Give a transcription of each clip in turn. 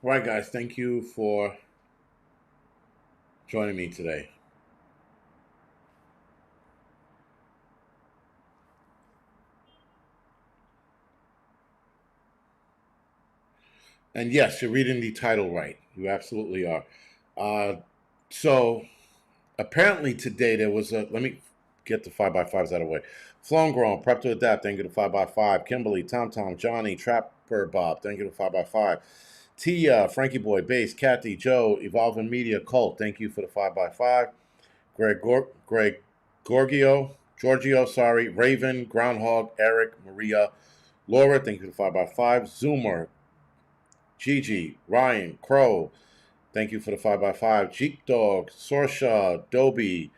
All right, guys, thank you for joining me today. And yes, you're reading the title right. You absolutely are. Uh, so apparently today there was a. Let me get the five by fives out of the way. Flown grown, prep to adapt. Thank you to five by five. Kimberly, Tom Tom, Johnny, Trapper Bob. Thank you to five by five. Tia, Frankie Boy, Bass, Kathy, Joe, Evolving Media, Cult. Thank you for the five by five. Greg Giorgio, sorry, Raven, Groundhog, Eric, Maria, Laura, thank you for the 5 by 5 Zoomer, Gigi, Ryan, Crow, thank you for the 5 by 5 Jeep Dog, Sorsha, Dobie,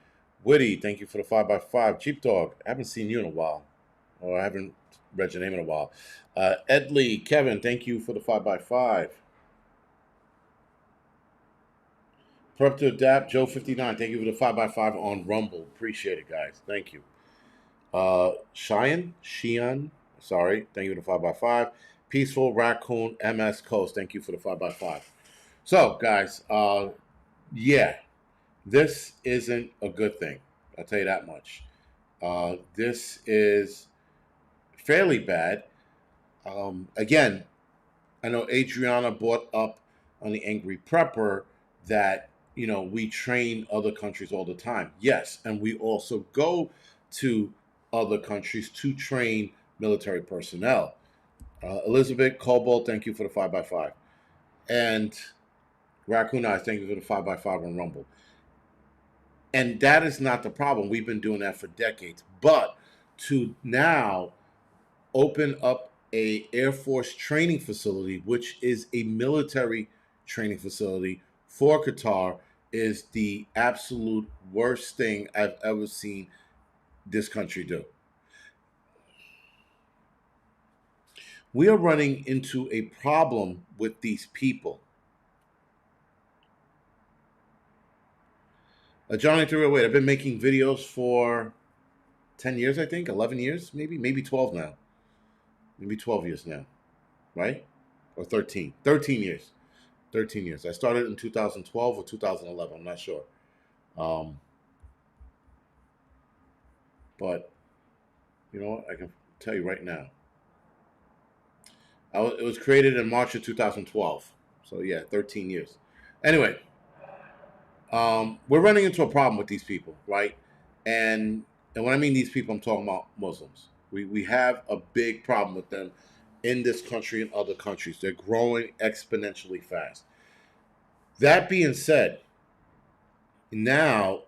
Witty, thank you for the 5 by 5 Jeep Dog, I haven't seen you in a while, or I haven't read your name in a while. Ed Lee, Kevin, thank you for the 5 by 5 Prep to Adapt, Joe 59, thank you for the 5 by 5 on Rumble. Appreciate it, guys. Thank you. Sheehan, sorry, thank you for the 5 by 5 Peaceful Raccoon MS Coast, thank you for the 5 by 5 So, guys, yeah, this isn't a good thing. I'll tell you that much. This is fairly bad. Again, I know Adriana brought up on the Angry Prepper that we train other countries all the time. Yes, and we also go to other countries to train military personnel. Elizabeth Cobalt, thank you for the 5 by 5 and Raccoon Eyes, thank you for the 5 by 5 on Rumble. And that is not the problem. We've been doing that for decades. But to now open up a Air Force training facility, which is a military training facility for Qatar, is the absolute worst thing I've ever seen this country do. We are running into a problem with these people. Johnny 308, I've been making videos for 10 years, I think, 11 years, maybe 12 now. Maybe 12 years now, right? Or 13. 13 years. 13 years. I started in 2012 or 2011. I'm not sure. Um, but you know what? I can tell you right now. It was created in March of 2012. So yeah, 13 years. Anyway, we're running into a problem with these people, right? And when I mean these people, I'm talking about Muslims. We have a big problem with them in this country and other countries. They're growing exponentially fast. That being said, now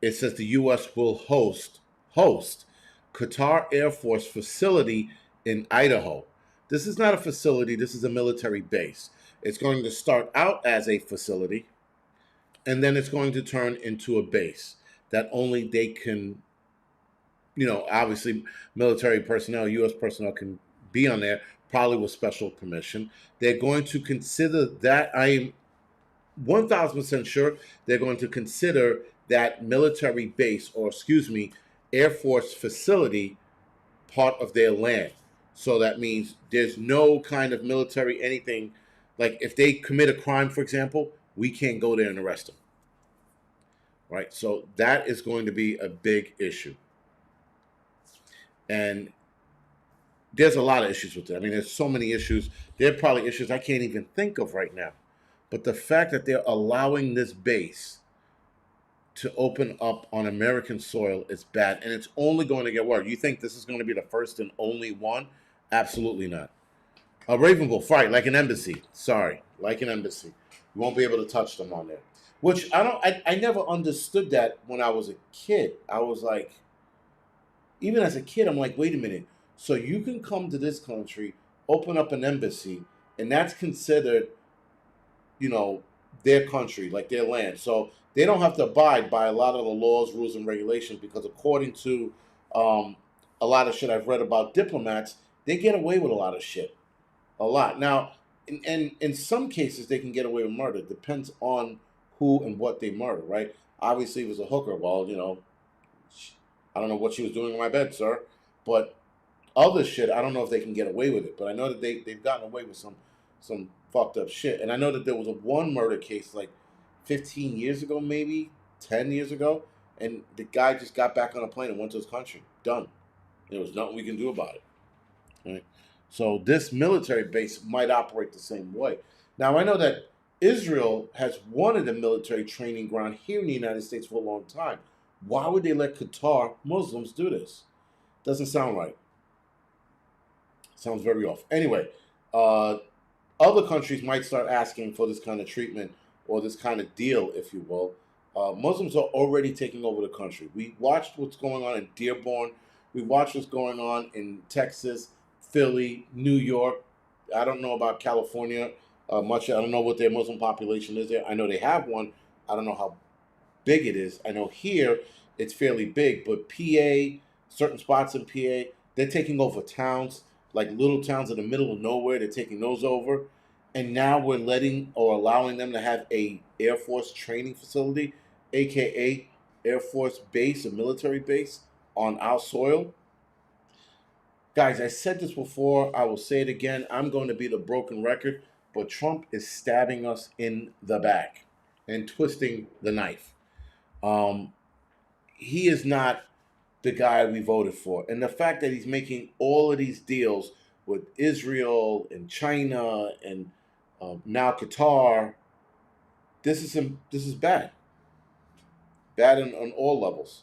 it says the U.S. will host Qatar Air Force facility in Idaho. This is not a facility. This is a military base. It's going to start out as a facility, and then it's going to turn into a base that only they can, obviously military personnel, U.S. personnel can be on there, probably with special permission. They're going to consider that. I am 1,000% sure they're going to consider that military base, or excuse me, Air Force facility, part of their land. So that means there's no kind of military anything. Like if they commit a crime, for example, we can't go there and arrest them. Right? So that is going to be a big issue. And there's a lot of issues with it. I mean, there's so many issues. There are probably issues I can't even think of right now. But the fact that they're allowing this base to open up on American soil is bad, and it's only going to get worse. You think this is going to be the first and only one? Absolutely not. A Ravenville, fight like an embassy. Sorry, like an embassy. You won't be able to touch them on there. Which I don't. I never understood that when I was a kid. I was like, even as a kid, I'm like, wait a minute. So you can come to this country, open up an embassy, and that's considered, you know, their country, like their land. So they don't have to abide by a lot of the laws, rules, and regulations because according to um, a lot of shit I've read about diplomats, they get away with a lot of shit. A lot. Now, in some cases, they can get away with murder. Depends on who and what they murder, right? Obviously, if it was a hooker, well, I don't know what she was doing in my bed, sir. But other shit, I don't know if they can get away with it. But I know that they've gotten away with some fucked up shit. And I know that there was a one murder case like 15 years ago, maybe 10 years ago, and the guy just got back on a plane and went to his country. Done. There was nothing we can do about it. Right? So this military base might operate the same way. Now I know that Israel has wanted a military training ground here in the United States for a long time. Why would they let Qatar Muslims do this? Doesn't sound right. Sounds very off. Anyway, uh, other countries might start asking for this kind of treatment or this kind of deal, if you will. Muslims are already taking over the country. We watched what's going on in Dearborn. We watched what's going on in Texas, Philly, New York. I don't know about California much. I don't know what their Muslim population is there. I know they have one. I don't know how big it is. I know here it's fairly big, but PA, certain spots in PA, they're taking over towns, like little towns in the middle of nowhere. They're taking those over, and now we're letting or allowing them to have a Air Force training facility, aka Air Force base, a military base on our soil. Guys, I said this before. I will say it again. I'm going to be the broken record, but Trump is stabbing us in the back and twisting the knife. Um, he is not the guy we voted for. And the fact that he's making all of these deals with Israel and China and now Qatar, this is bad. Bad on all levels.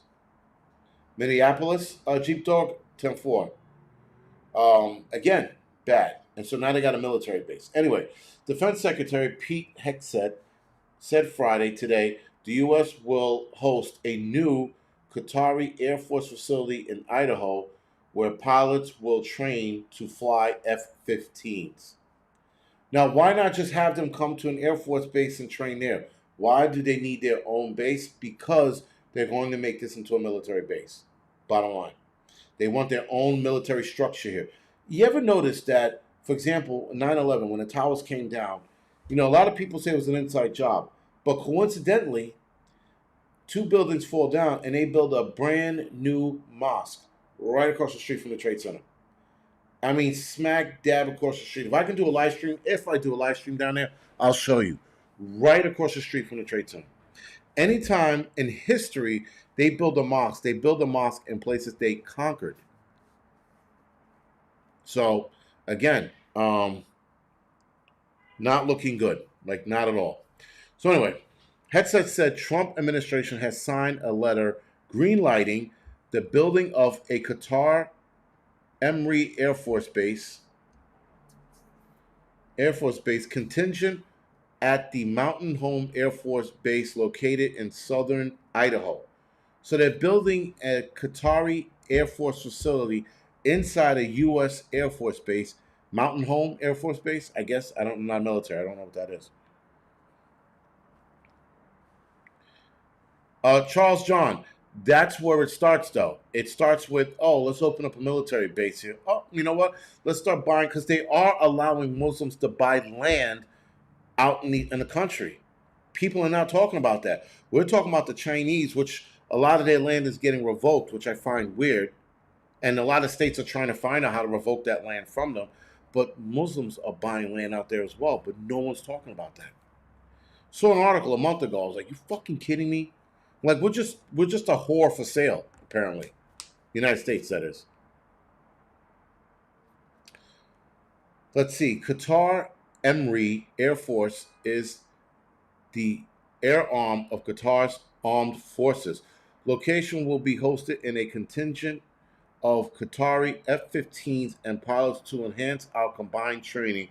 Minneapolis, Jeep Dog, 10-4. Again, bad. And so now they got a military base. Anyway, Defense Secretary Pete Hegseth said Friday today the U.S. will host a new Qatari Air Force facility in Idaho where pilots will train to fly F 15s. Now, why not just have them come to an Air Force base and train there? Why do they need their own base? Because they're going to make this into a military base. Bottom line. They want their own military structure here. You ever notice that, for example, 9/11, when the towers came down, a lot of people say it was an inside job. But coincidentally, two buildings fall down and they build a brand new mosque right across the street from the Trade Center. I mean, smack dab across the street. If I can do a live stream, if I do a live stream down there, I'll show you. Right across the street from the Trade Center. Anytime in history they build a mosque, they build a mosque in places they conquered. So, again, not looking good. Like, not at all. So, anyway, Hegseth said Trump administration has signed a letter greenlighting the building of a Qatar Emri Air Force Base contingent at the Mountain Home Air Force Base located in southern Idaho. So they're building a Qatari Air Force facility inside a U.S. Air Force base, Mountain Home Air Force Base. I guess I'm not military. I don't know what that is. Charles John, that's where it starts, though. It starts with, oh, let's open up a military base here. Oh, you know what? Let's start buying, because they are allowing Muslims to buy land out in the country. People are not talking about that. We're talking about the Chinese, which a lot of their land is getting revoked, which I find weird. And a lot of states are trying to find out how to revoke that land from them. But Muslims are buying land out there as well, but no one's talking about that. Saw an article a month ago. I was like, you fucking kidding me? Like, we're just a whore for sale, apparently. United States, that is. Let's see. Qatar Emri Air Force is the air arm of Qatar's armed forces. Location will be hosted in a contingent of Qatari F-15s and pilots to enhance our combined training,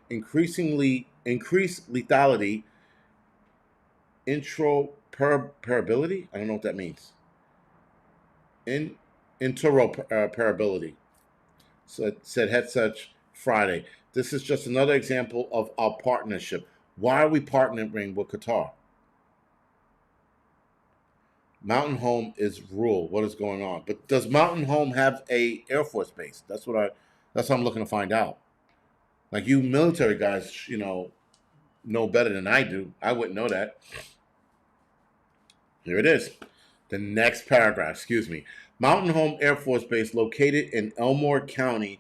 increase lethality, interoperability. I don't know what that means. Interoperability, said Hegseth Friday. This is just another example of our partnership. Why are we partnering with Qatar? Mountain Home is rule. What is going on? But does Mountain Home have a Air Force base? That's what I'm looking to find out. Like, you military guys, know better than I do. I wouldn't know that. Here it is. The next paragraph, excuse me. Mountain Home Air Force Base, located in Elmore County,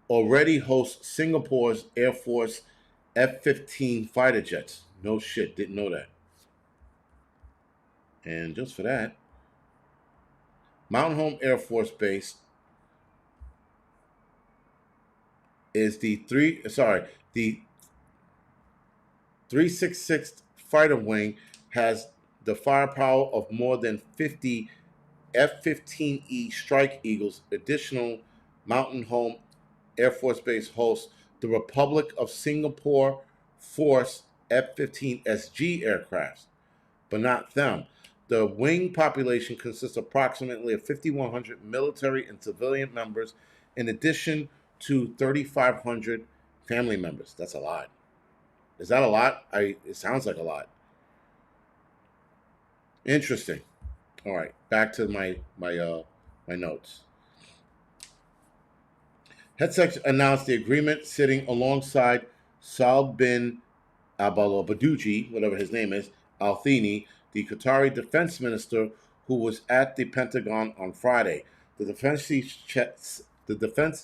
already hosts Singapore's Air Force F-15 fighter jets. No shit, didn't know that. And just for that, Mountain Home Air Force Base is the 366th Fighter Wing has the firepower of more than 50 F-15E Strike Eagles. Additional Mountain Home Air Force Base hosts the Republic of Singapore Force F-15SG aircrafts, but not them. The wing population consists approximately of 5,100 military and civilian members, in addition to 3,500 family members. That's a lot. Is that a lot? It sounds like a lot. Interesting. All right, back to my notes. Hegseth announced the agreement sitting alongside Saad bin Abdulaziz, whatever his name is, Al Thani, the Qatari defense minister, who was at the Pentagon on Friday. The defense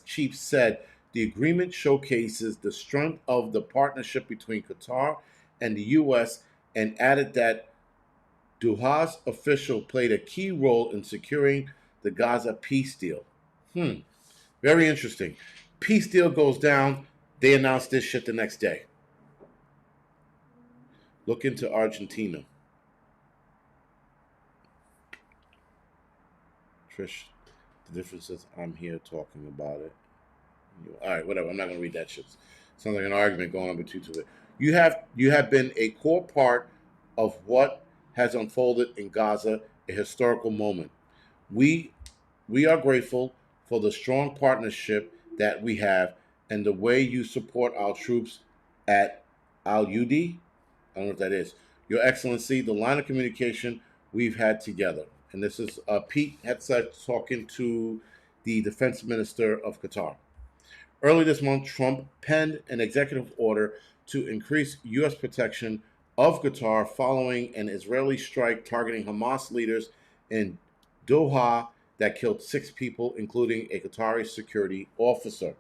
chief said the agreement showcases the strength of the partnership between Qatar and the U.S. and added that Doha's official played a key role in securing the Gaza peace deal. Very interesting. Peace deal goes down. They announce this shit the next day. Look into Argentina. Trish, the difference is I'm here talking about it. All right, whatever. I'm not gonna read that shit. Sounds like an argument going on between two. You have been a core part of what has unfolded in Gaza, a historical moment. We we are grateful for the strong partnership that we have and the way you support our troops at Al Udi. I don't know what that is. Your Excellency, the line of communication we've had together. And this is Pete Hegseth talking to the defense minister of Qatar. Early this month, Trump penned an executive order to increase U.S. protection of Qatar following an Israeli strike targeting Hamas leaders in Doha that killed 6 people, including a Qatari security officer.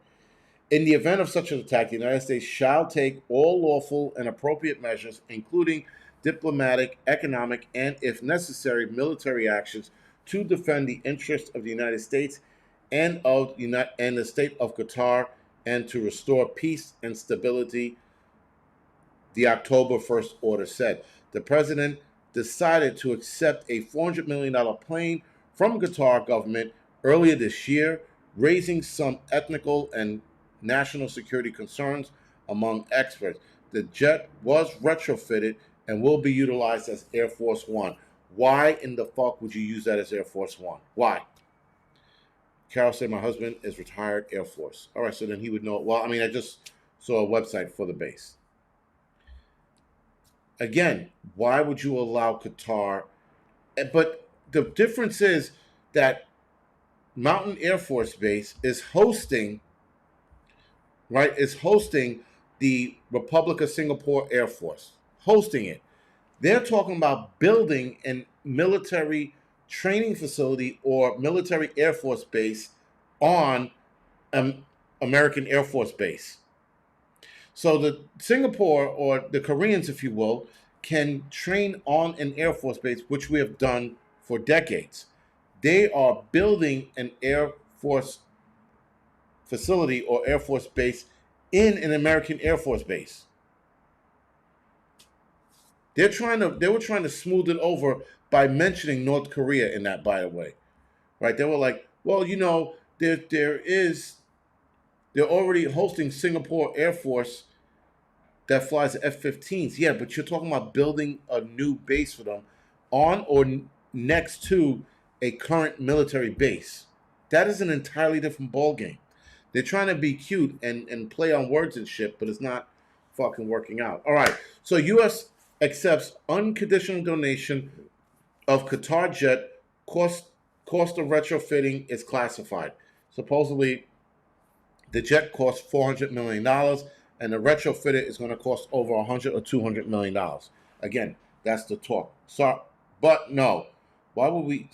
In the event of such an attack, the United States shall take all lawful and appropriate measures, including diplomatic, economic, and, if necessary, military actions to defend the interests of the United States and the state of Qatar, and to restore peace and stability, the October 1st order said. The president decided to accept a $400 million plane from Qatar government earlier this year, raising some ethnical and national security concerns among experts. The jet was retrofitted and will be utilized as Air Force One. Why in the fuck would you use that as Air Force One? Why? Carol said, my husband is retired Air Force. All right, so then he would know. Well, I mean, I just saw a website for the base. Again, why would you allow Qatar? But the difference is that Mountain Air Force Base is hosting, right, is hosting the Republic of Singapore Air Force, hosting it. They're talking about building a military training facility or military Air Force base on American Air Force Base. So the Singapore, or the Koreans, if you will, can train on an Air Force base, which we have done for decades. They are building an Air Force facility or Air Force base in an American Air Force base. They were trying to smooth it over by mentioning North Korea in that, by the way. Right? They were like, well, you know, they're already hosting Singapore Air Force that flies F-15s. Yeah, but you're talking about building a new base for them on or next to a current military base. That is an entirely different ballgame. They're trying to be cute and play on words and shit, but it's not fucking working out. All right, so U.S. accepts unconditional donation of Qatar jet. Cost of retrofitting is classified. Supposedly, the jet costs $400 million, and the retrofit is going to cost over $100 or $200 million. Again, that's the talk. So, but no. Why would we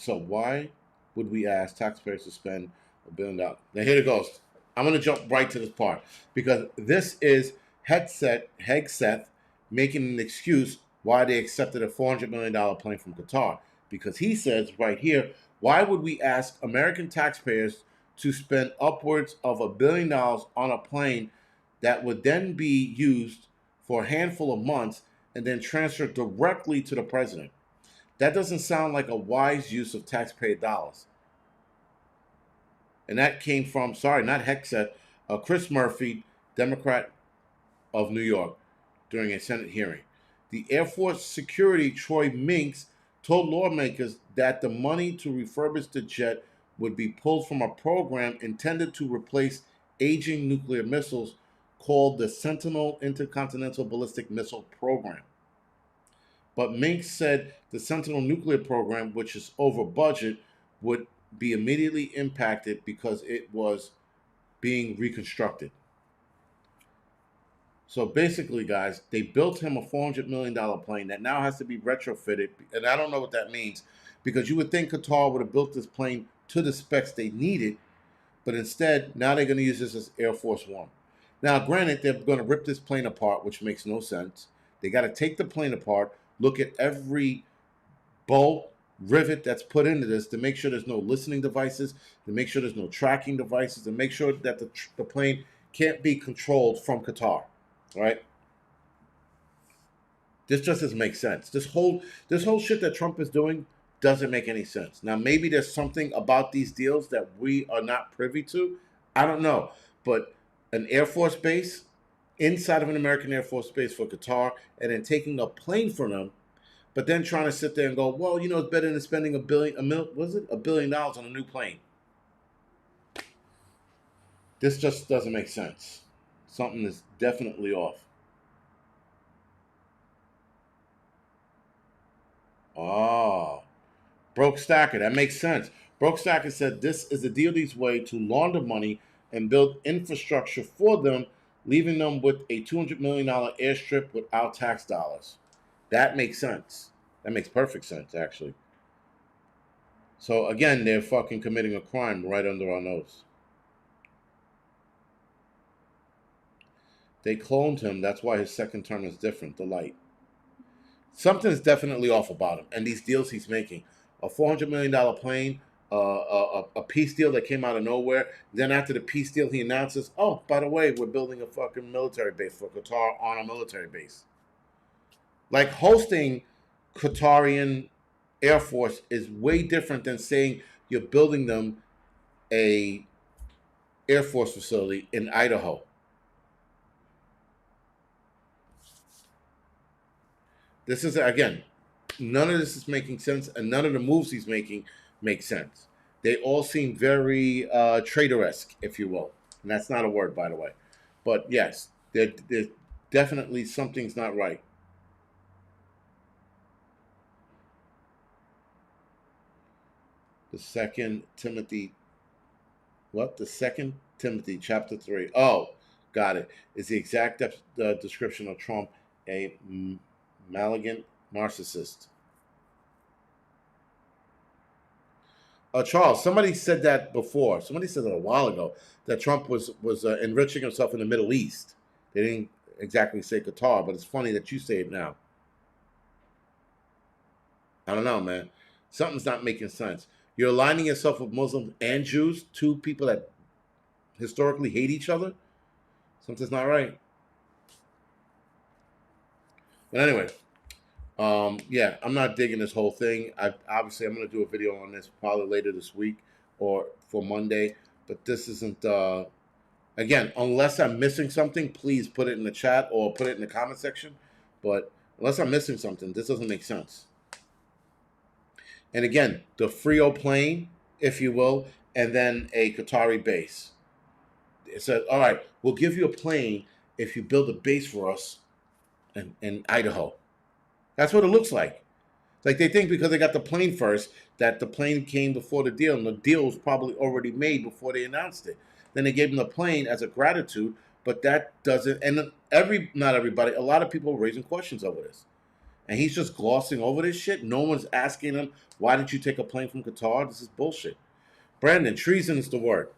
ask taxpayers to spend $1 billion? Now, here it goes. I'm going to jump right to this part because this is Hegseth making an excuse why they accepted a $400 million plane from Qatar. Because he says right here, why would we ask American taxpayers to spend upwards of $1 billion on a plane that would then be used for a handful of months and then transferred directly to the president? That doesn't sound like a wise use of taxpayer dollars. And that came from, sorry, not Hegseth, Chris Murphy, Democrat of New York, during a Senate hearing. The Air Force Security Troy Minks told lawmakers that the money to refurbish the jet would be pulled from a program intended to replace aging nuclear missiles called the Sentinel Intercontinental Ballistic Missile Program. But Minks said the Sentinel nuclear program, which is over budget, would be immediately impacted because it was being reconstructed. So basically, guys, they built him a $400 million plane that now has to be retrofitted. And I don't know what that means, because you would think Qatar would have built this plane to the specs they needed, but instead, now they're going to use this as Air Force One. Now, granted, they're going to rip this plane apart, which makes no sense. They got to take the plane apart, look at every bolt, rivet that's put into this to make sure there's no listening devices, to make sure there's no tracking devices, to make sure that the plane can't be controlled from Qatar. Right? This just doesn't make sense. This whole shit that Trump is doing doesn't make any sense. Now, maybe there's something about these deals that we are not privy to. I don't know. But an Air Force base inside of an American Air Force base for Qatar, and then taking a plane from them, but then trying to sit there and go, well, you know, it's better than spending $1 billion on a new plane. This just doesn't make sense. Something is definitely off. Oh, Broke Stacker. That makes sense. Broke Stacker said this is the DoD's way to launder money and build infrastructure for them, leaving them with a $200 million airstrip without tax dollars. That makes sense. That makes perfect sense, actually. So, again, they're fucking committing a crime right under our nose. They cloned him. That's why his second term is different. The light. Something's definitely off about him and these deals he's making. A $400 million plane, a peace deal that came out of nowhere. Then after the peace deal, he announces, oh, by the way, we're building a fucking military base for Qatar on a military base. Like, hosting Qatarian Air Force is way different than saying you're building them a Air Force facility in Idaho. This is, again, none of this is making sense, and none of the moves he's making make sense. They all seem very traitor-esque, if you will. And that's not a word, by the way. But yes, there's definitely something's not right. The second Timothy, what? The second Timothy, chapter 3. Oh, got it. Is the exact description of Trump, a malignant narcissist. Charles, somebody said that before. Somebody said that a while ago, that Trump was enriching himself in the Middle East. They didn't exactly say Qatar, but it's funny that you say it now. I don't know, man. Something's not making sense. You're aligning yourself with Muslims and Jews, two people that historically hate each other. Something's not right. But anyway, yeah, I'm not digging this whole thing. Obviously, I'm going to do a video on this probably later this week or for Monday. But this isn't, again, unless I'm missing something, please put it in the chat or put it in the comment section. But unless I'm missing something, this doesn't make sense. And again, the Frio plane, if you will, and then a Qatari base. It said, all right, we'll give you a plane if you build a base for us in Idaho. That's what it looks like. It's like they think because they got the plane first, that the plane came before the deal, and the deal was probably already made before they announced it. Then they gave them the plane as a gratitude, but that doesn't, and not everybody, a lot of people are raising questions over this. And he's just glossing over this shit. No one's asking him, why did you take a plane from Qatar? This is bullshit. Brandon, treason is the word.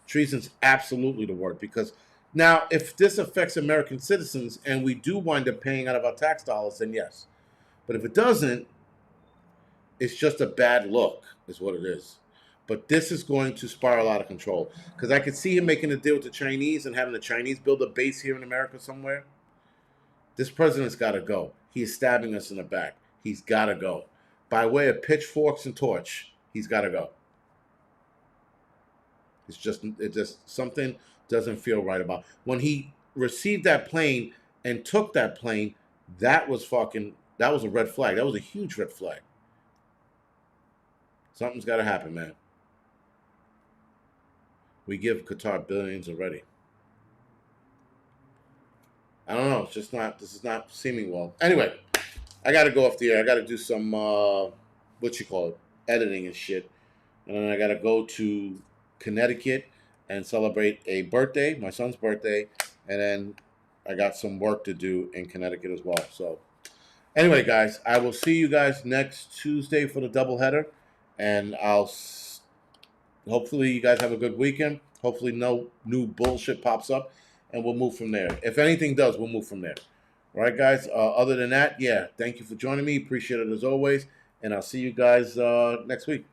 Treason's absolutely the word, because Now, if this affects American citizens and we do wind up paying out of our tax dollars, then yes. But if it doesn't, it's just a bad look, is what it is. But this is going to spiral out of control because I could see him making a deal with the Chinese and having the Chinese build a base here in America somewhere. This president's got to go. He is stabbing us in the back. He's got to go. By way of pitchforks and torch, he's got to go. It just something doesn't feel right about when he received that plane and took that plane. That was a red flag. That was a huge red flag. Something's got to happen, man. We give Qatar billions already. I don't know. It's just not. This is not seeming well. Anyway, I got to go off the air. I got to do some editing and shit, and then I got to go to Connecticut and celebrate a birthday, my son's birthday, and then I got some work to do in Connecticut as well. So, anyway, guys, I will see you guys next Tuesday for the doubleheader, and hopefully you guys have a good weekend. Hopefully no new bullshit pops up, and we'll move from there. If anything does, we'll move from there. All right, guys. Other than that, yeah, thank you for joining me. Appreciate it as always, and I'll see you guys next week.